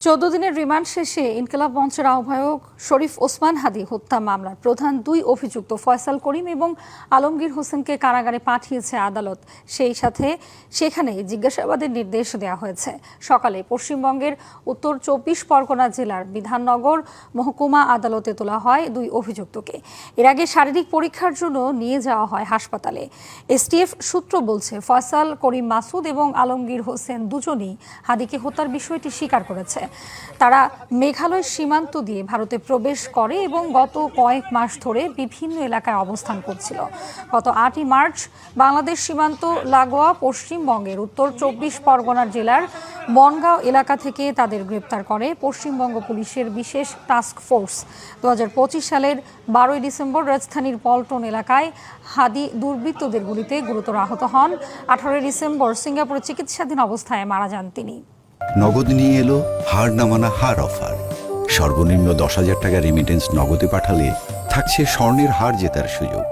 14 দিনের রিমান্ড শেষে ইনকিলাব মঞ্চের আহ্বায়ক শরীফ ওসমান হাদী হত্যা মামলার প্রধান দুই অভিযুক্ত ফয়সাল করিম এবং আলমগীর হোসেনকে কারাগারে পাঠিয়েছে আদালত। সেই সাথে সেখানে জিজ্ঞাসাবাদের নির্দেশ দেওয়া হয়েছে। সকালে পশ্চিমবঙ্গের উত্তর 24 পরগনা জেলার বিধাননগর মহকুমা আদালতে তোলা হয় দুই অভিযুক্তকে। এর আগে শারীরিক পরীক্ষার জন্য নিয়ে যাওয়া হয় হাসপাতালে। এসটিএফ সূত্র বলছে, ফয়সাল করিম মাসুদ এবং আলমগীর হোসেন দুজনই হাদীকে হত্যার বিষয়টি স্বীকার করেছে। তারা মেঘালয় সীমান্ত দিয়ে ভারতে প্রবেশ করে এবং গত কয়েক মাস ধরে বিভিন্ন এলাকায় অবস্থান করছিল। গত 8ই মার্চ বাংলাদেশ সীমান্ত লাগোয়া পশ্চিমবঙ্গের উত্তর 24 পরগনা জেলার বনগাঁও এলাকা থেকে তাদের গ্রেপ্তার করে পশ্চিমবঙ্গ পুলিশের বিশেষ টাস্ক ফোর্স। 2025 সালের 12ই ডিসেম্বর রাজধানীর পল্টন এলাকায় হাদী দুর্বৃত্তদের গুলিতে গুরুতর আহত হন। 18 ডিসেম্বর সিঙ্গাপুরে চিকিৎসাধীন অবস্থায় মারা যান তিনি। নগদ নিয়ে এলো হার না মানা হার অফার। সর্বনিম্ন 10,000 টাকা রেমিটেন্স নগদে পাঠালে থাকছে স্বর্ণের হার জেতার সুযোগ।